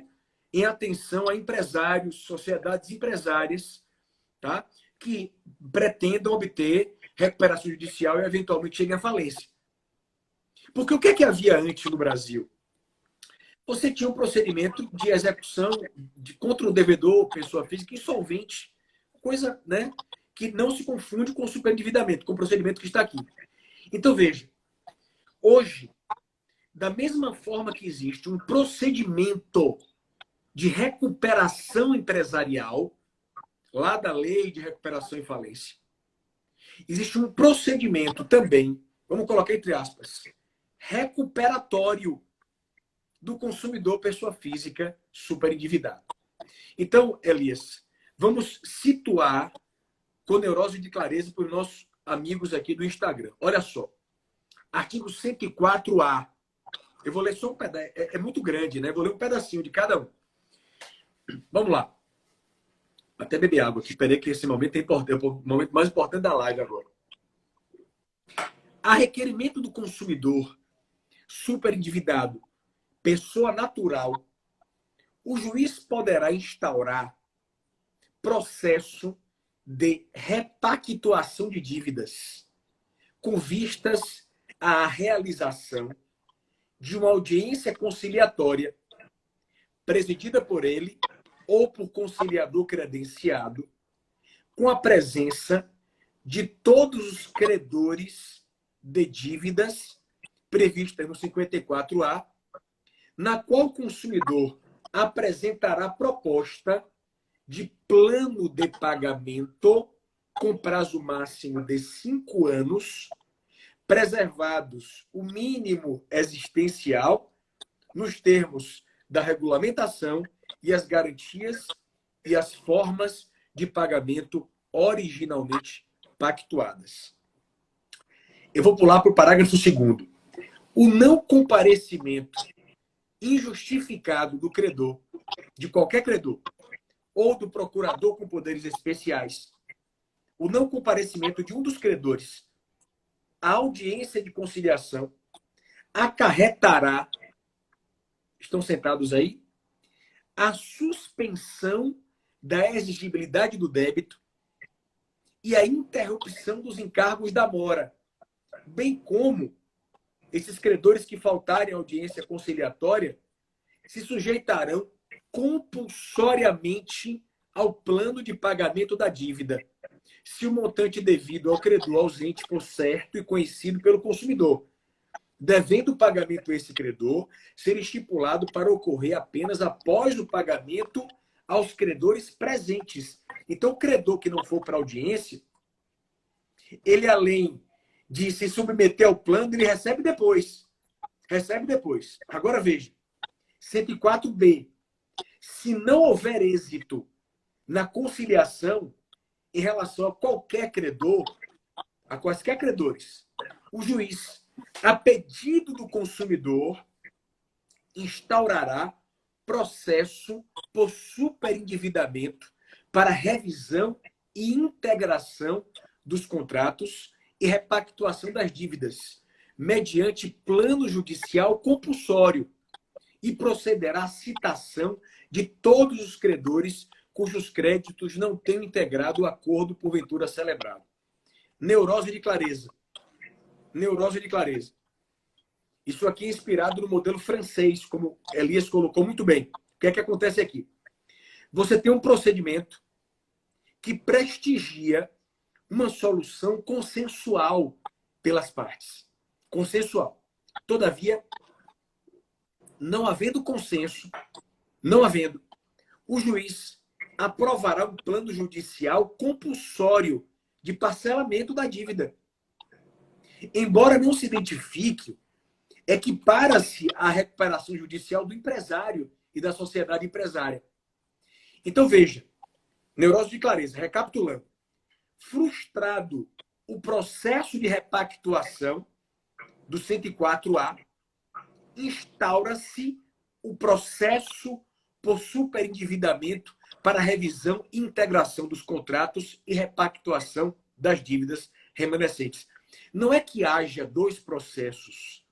em atenção a empresários, sociedades empresárias, tá? Que pretendam obter recuperação judicial e eventualmente cheguem à falência. Porque o que é que havia antes no Brasil? Você tinha um procedimento de execução contra o devedor, pessoa física insolvente, coisa, né, que não se confunde com o superendividamento, com o procedimento que está aqui. Então, veja, hoje, da mesma forma que existe um procedimento de recuperação empresarial, lá da Lei de Recuperação e Falência, existe um procedimento também, vamos colocar entre aspas, recuperatório do consumidor pessoa física superendividado. Então, Elias, vamos situar com neurose de clareza para os nossos amigos aqui do Instagram. Olha só, artigo 104A. Eu vou ler só um pedaço, é muito grande, né? Vou ler um pedacinho de cada um. Vamos lá. Até beber água aqui. Peraí que esse momento é importante, é o momento mais importante da live agora. A requerimento do consumidor superendividado, pessoa natural, o juiz poderá instaurar processo de repactuação de dívidas com vistas à realização de uma audiência conciliatória presidida por ele ou por conciliador credenciado, com a presença de todos os credores de dívidas previstas no 54A, na qual o consumidor apresentará proposta de plano de pagamento com prazo máximo de 5 anos, preservados o mínimo existencial nos termos da regulamentação e as garantias e as formas de pagamento originalmente pactuadas. Eu vou pular para o parágrafo 2º. O não comparecimento injustificado do credor, de qualquer credor, ou do procurador com poderes especiais, o não comparecimento de um dos credores à audiência de conciliação acarretará, estão sentados aí, a suspensão da exigibilidade do débito e a interrupção dos encargos da mora, bem como esses credores que faltarem à audiência conciliatória se sujeitarão compulsoriamente ao plano de pagamento da dívida, se o montante devido ao credor ausente for certo e conhecido pelo consumidor, devendo o pagamento a esse credor ser estipulado para ocorrer apenas após o pagamento aos credores presentes. Então, o credor que não for para a audiência, ele, além de se submeter ao plano, ele recebe depois. Recebe depois. Agora, veja. 104B. Se não houver êxito na conciliação em relação a qualquer credor, a quaisquer credores, o juiz, a pedido do consumidor, instaurará processo por superendividamento para revisão e integração dos contratos e repactuação das dívidas, mediante plano judicial compulsório, e procederá à citação de todos os credores cujos créditos não tenham integrado o acordo porventura celebrado. Neurose de clareza. Neurose de clareza. Isso aqui é inspirado no modelo francês, como Elias colocou muito bem. O que é que acontece aqui? Você tem um procedimento que prestigia uma solução consensual pelas partes. Consensual. Todavia, não havendo consenso, o juiz aprovará um plano judicial compulsório de parcelamento da dívida. Embora não se identifique, equipara-se à recuperação judicial do empresário e da sociedade empresária. Então, veja, neurose de clareza, recapitulando. Frustrado o processo de repactuação do 104A, instaura-se o processo por superendividamento para revisão e integração dos contratos e repactuação das dívidas remanescentes. Não é que haja dois processos.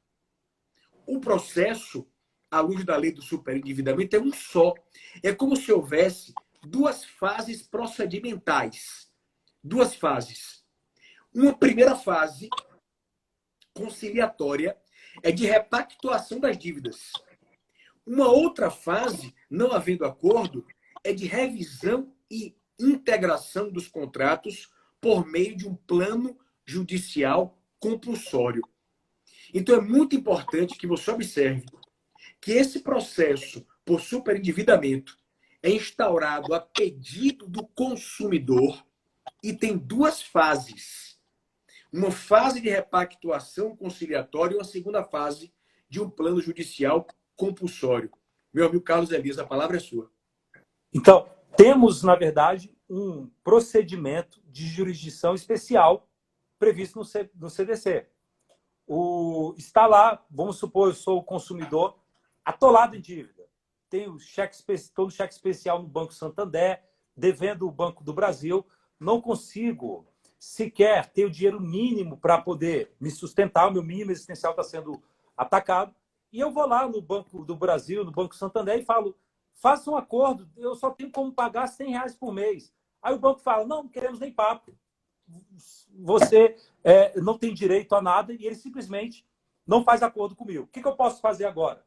O processo à luz da lei do superendividamento, é um só. É como se houvesse duas fases procedimentais. Duas fases. Uma primeira fase, conciliatória, é de repactuação das dívidas. Uma outra fase, não havendo acordo, é de revisão e integração dos contratos por meio de um plano judicial compulsório. Então é muito importante que você observe que esse processo por superendividamento é instaurado a pedido do consumidor e tem duas fases. Uma fase de repactuação conciliatória e uma segunda fase de um plano judicial compulsório. Meu amigo Carlos Elias, a palavra é sua. Então, temos, na verdade, um procedimento de jurisdição especial previsto no CDC. Está lá, vamos supor, eu sou o consumidor atolado em dívida. Tenho todo cheque especial no Banco Santander, devendo o Banco do Brasil, não consigo sequer ter o dinheiro mínimo para poder me sustentar, o meu mínimo existencial está sendo atacado, e eu vou lá no Banco do Brasil, no Banco Santander, e falo, faça um acordo, eu só tenho como pagar R$100 por mês. Aí o banco fala, não queremos nem papo, você não tem direito a nada, e ele simplesmente não faz acordo comigo. O que eu posso fazer agora?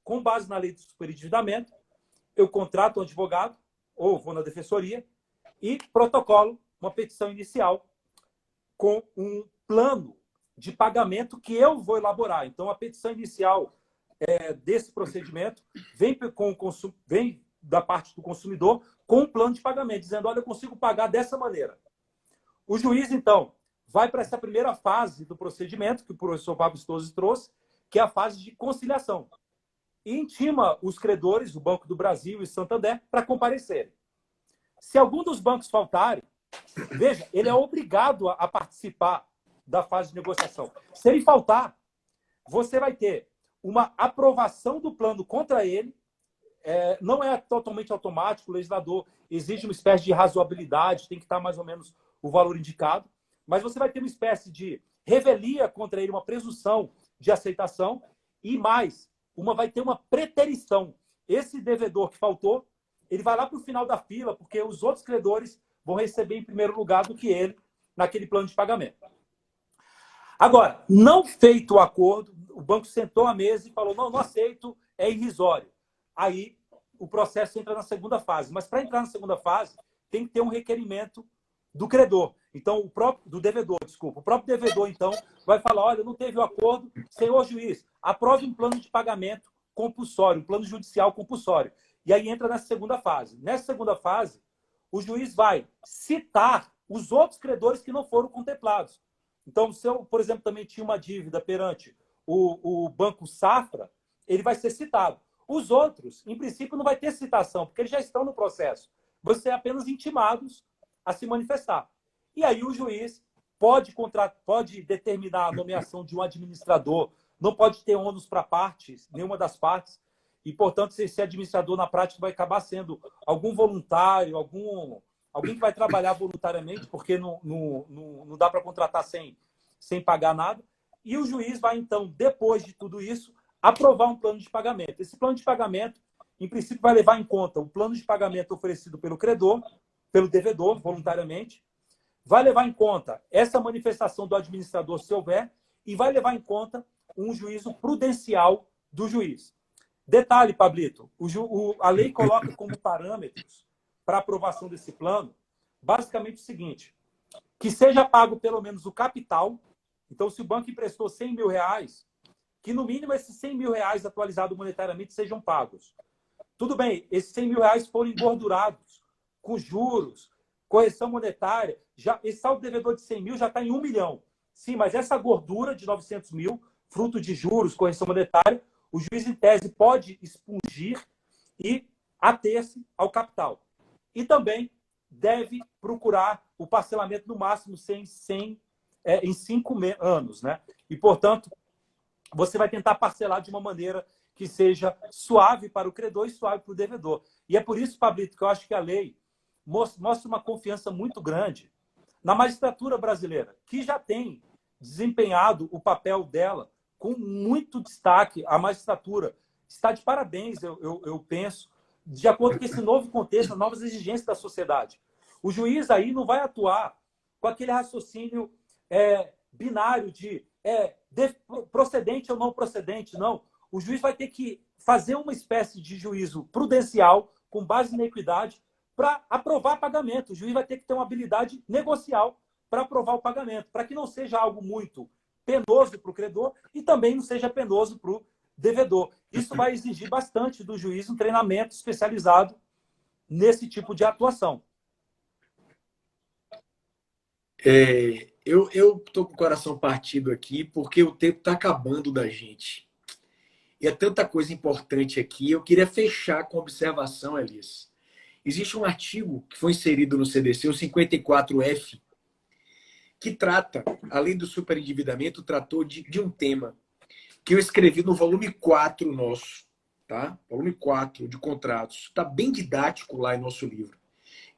Com base na lei do superendividamento, eu contrato um advogado, ou vou na defensoria, e protocolo uma petição inicial com um plano de pagamento que eu vou elaborar. Então, a petição inicial desse procedimento vem da parte do consumidor com um plano de pagamento, dizendo, olha, eu consigo pagar dessa maneira. O juiz, então, vai para essa primeira fase do procedimento, que o professor Pablo Stosi trouxe, que é a fase de conciliação. E intima os credores, o Banco do Brasil e Santander, para comparecerem. Se algum dos bancos faltarem, veja, ele é obrigado a participar da fase de negociação. Se ele faltar, você vai ter uma aprovação do plano contra ele, não é totalmente automático, o legislador exige uma espécie de razoabilidade, tem que estar mais ou menos o valor indicado, mas você vai ter uma espécie de revelia contra ele, uma presunção de aceitação, e mais, vai ter uma preterição. Esse devedor que faltou, ele vai lá para o final da fila, porque os outros credores vão receber em primeiro lugar do que ele naquele plano de pagamento. Agora, não feito o acordo, o banco sentou à mesa e falou, não aceito, é irrisório. Aí o processo entra na segunda fase. Mas para entrar na segunda fase, tem que ter um requerimento do credor. Então, do devedor, desculpa. O próprio devedor, então, vai falar, olha, não teve o acordo, senhor juiz, aprove um plano de pagamento compulsório, um plano judicial compulsório. E aí entra nessa segunda fase. Nessa segunda fase, o juiz vai citar os outros credores que não foram contemplados. Então, se eu, por exemplo, também tinha uma dívida perante o Banco Safra, ele vai ser citado. Os outros, em princípio, não vai ter citação, porque eles já estão no processo. Vão ser apenas intimados a se manifestar. E aí o juiz pode determinar a nomeação de um administrador, não pode ter ônus para partes, nenhuma das partes, e, portanto, esse administrador, na prática, vai acabar sendo algum voluntário, alguém que vai trabalhar voluntariamente, porque não dá para contratar sem pagar nada. E o juiz vai, então, depois de tudo isso, aprovar um plano de pagamento. Esse plano de pagamento, em princípio, vai levar em conta o plano de pagamento oferecido pelo credor, pelo devedor, voluntariamente, vai levar em conta essa manifestação do administrador, se houver, e vai levar em conta um juízo prudencial do juiz. Detalhe, Pablito, a lei coloca como parâmetros para aprovação desse plano, basicamente o seguinte, que seja pago pelo menos o capital. Então, se o banco emprestou R$100 mil, que no mínimo esses R$100 mil atualizados monetariamente sejam pagos. Tudo bem, esses R$100 mil foram engordurados com juros, correção monetária, esse saldo devedor de 100 mil já está em 1 milhão. Sim, mas essa gordura de 900 mil, fruto de juros, correção monetária, o juiz, em tese, pode expungir e ater-se ao capital. E também deve procurar o parcelamento no máximo em 5 anos, né? E, portanto, você vai tentar parcelar de uma maneira que seja suave para o credor e suave para o devedor. E é por isso, Pablito, que eu acho que a lei mostra uma confiança muito grande na magistratura brasileira, que já tem desempenhado o papel dela com muito destaque. A magistratura está de parabéns, eu penso, de acordo com esse novo contexto, as novas exigências da sociedade. O juiz aí não vai atuar com aquele raciocínio binário de procedente ou não procedente, não. O juiz vai ter que fazer uma espécie de juízo prudencial, com base na equidade, para aprovar pagamento. O juiz vai ter que ter uma habilidade negocial para aprovar o pagamento, para que não seja algo muito penoso para o credor e também não seja penoso para o devedor. Isso vai exigir bastante do juiz um treinamento especializado nesse tipo de atuação. Eu estou com o coração partido aqui porque o tempo está acabando da gente. E é tanta coisa importante aqui. Eu queria fechar com observação, Elias. Existe um artigo que foi inserido no CDC, o 54F, que trata, além do superendividamento, tratou de um tema que eu escrevi no volume 4 nosso, tá? Volume 4 de contratos. Está bem didático lá em nosso livro,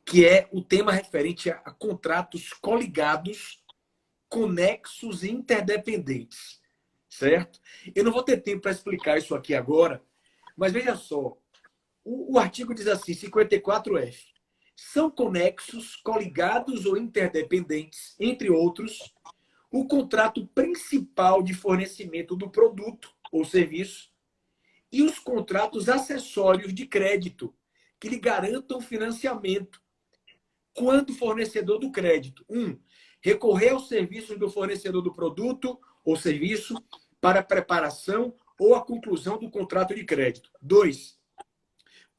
que é o tema referente a contratos coligados, conexos e interdependentes, certo? Eu não vou ter tempo para explicar isso aqui agora, mas veja só, o artigo diz assim, 54F, são conexos, coligados ou interdependentes, entre outros, o contrato principal de fornecimento do produto ou serviço e os contratos acessórios de crédito que lhe garantam financiamento quando o fornecedor do crédito, recorrer aos serviços do fornecedor do produto ou serviço para a preparação ou a conclusão do contrato de crédito. 2,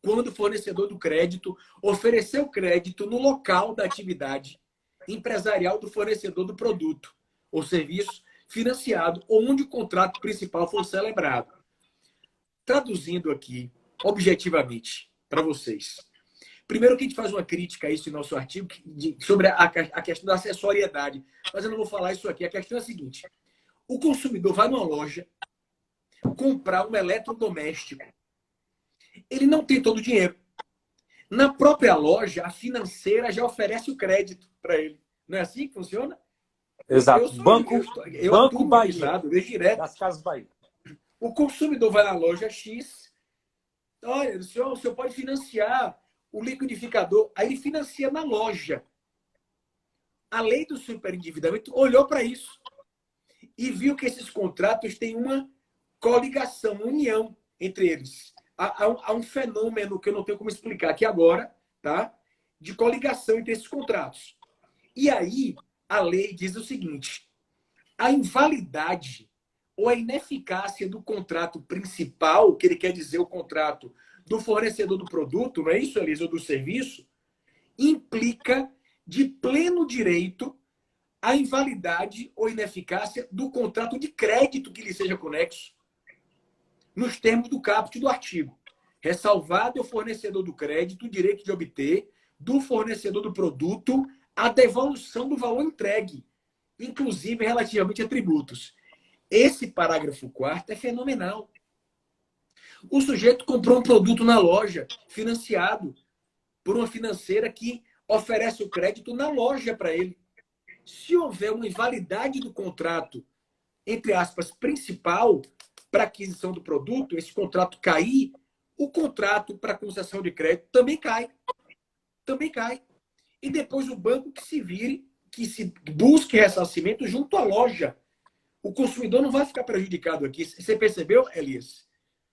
quando o fornecedor do crédito oferecer o crédito no local da atividade empresarial do fornecedor do produto ou serviço financiado ou onde o contrato principal for celebrado. Traduzindo aqui, objetivamente, para vocês. Primeiro que a gente faz uma crítica a isso em nosso artigo sobre a questão da acessoriedade. Mas eu não vou falar isso aqui. A questão é a seguinte. O consumidor vai numa loja comprar um eletrodoméstico. Ele não tem todo o dinheiro. Na própria loja, a financeira já oferece o crédito para ele. Não é assim que funciona? Exato. Banco Bahia. Eu direto. Das Casas Bahia. O consumidor vai na loja X. Olha, o senhor pode financiar o liquidificador. Aí ele financia na loja. A lei do superendividamento olhou para isso e viu que esses contratos têm uma coligação, uma união entre eles. Há um fenômeno que eu não tenho como explicar aqui agora, tá? De coligação entre esses contratos. E aí, a lei diz o seguinte: a invalidade ou a ineficácia do contrato principal, que ele quer dizer o contrato do fornecedor do produto, não é isso, Elisa, ou do serviço, implica de pleno direito a invalidade ou ineficácia do contrato de crédito que lhe seja conexo, nos termos do caput do artigo. Ressalvado ao fornecedor do crédito o direito de obter do fornecedor do produto a devolução do valor entregue, inclusive relativamente a tributos. Esse parágrafo 4º é fenomenal. O sujeito comprou um produto na loja, financiado por uma financeira que oferece o crédito na loja para ele. Se houver uma invalidade do contrato, entre aspas, principal, para aquisição do produto, esse contrato cair, o contrato para concessão de crédito também cai. Também cai. E depois o banco que se vire, que se busque ressarcimento junto à loja. O consumidor não vai ficar prejudicado aqui. Você percebeu, Elias?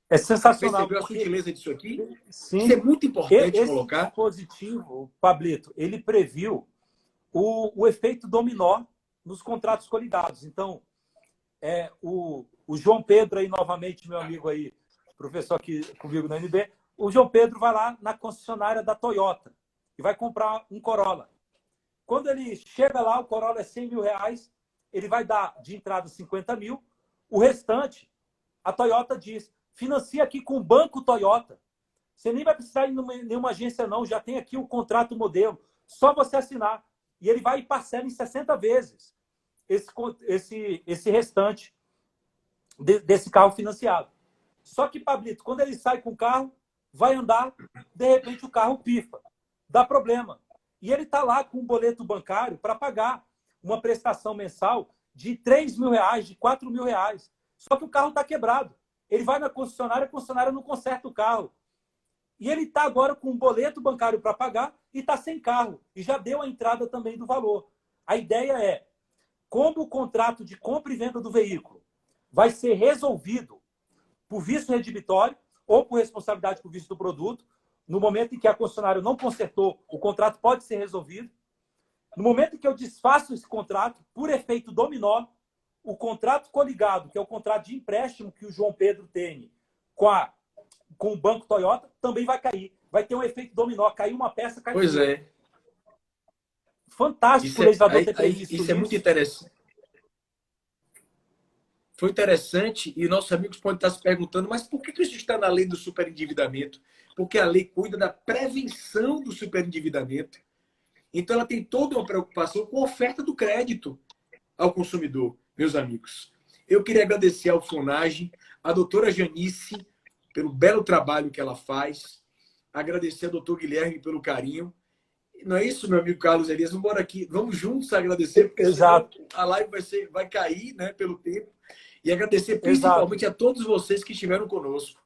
É sensacional. Percebeu a sutileza disso aqui? Sim. Isso é muito importante colocar. Esse dispositivo, Pablito, ele previu o efeito dominó nos contratos coligados. Então, o João Pedro aí, novamente, meu amigo aí, professor aqui comigo na NB, o João Pedro vai lá na concessionária da Toyota e vai comprar um Corolla. Quando ele chega lá, o Corolla é 100 mil reais, ele vai dar de entrada 50 mil, o restante, a Toyota diz, financia aqui com o Banco Toyota. Você nem vai precisar ir em nenhuma agência não, já tem aqui o contrato modelo, só você assinar. E ele vai e parcela em 60 vezes esse restante desse carro financiado. Só que, Pablito, quando ele sai com o carro, vai andar, de repente o carro pifa, dá problema. E ele está lá com um boleto bancário para pagar uma prestação mensal de 3 mil reais, de 4 mil reais. Só que o carro está quebrado. Ele vai na concessionária, a concessionária não conserta o carro. E ele está agora com um boleto bancário para pagar e está sem carro. E já deu a entrada também do valor. A ideia é, como o contrato de compra e venda do veículo vai ser resolvido por vício redibitório ou por responsabilidade por vício do produto, no momento em que a concessionária não consertou, o contrato pode ser resolvido. No momento em que eu desfaço esse contrato, por efeito dominó, o contrato coligado, que é o contrato de empréstimo que o João Pedro tem com o Banco Toyota, também vai cair. Vai ter um efeito dominó. Caiu uma peça, cai Pois é. Fantástico o legislador ter previsto isso é muito interessante. Foi interessante, e nossos amigos podem estar se perguntando, mas por que isso está na lei do superendividamento? Porque a lei cuida da prevenção do superendividamento. Então, ela tem toda uma preocupação com a oferta do crédito ao consumidor, meus amigos. Eu queria agradecer ao Fonage, à doutora Janice, pelo belo trabalho que ela faz. Agradecer ao doutor Guilherme pelo carinho. Não é isso, meu amigo Carlos Elias? Vamos embora aqui. Vamos juntos agradecer, porque exato, a live vai cair, né, pelo tempo. E agradecer principalmente a todos vocês que estiveram conosco.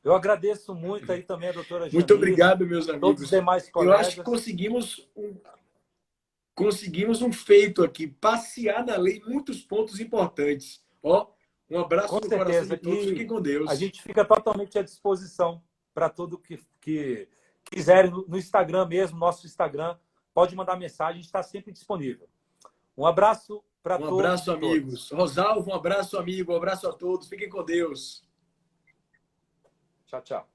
Eu agradeço muito aí também a doutora Janice. Muito obrigado, meus amigos. Todos os demais colegas. Eu acho que conseguimos um feito aqui, passear na lei muitos pontos importantes. Ó, um abraço no coração de todos. Fiquem com Deus. A gente fica totalmente à disposição para tudo que quiserem no Instagram mesmo, nosso Instagram. Pode mandar mensagem, a gente está sempre disponível. Um abraço para todos. Um abraço, amigos. Rosalvo, um abraço, amigo. Um abraço a todos. Fiquem com Deus. Tchau, tchau.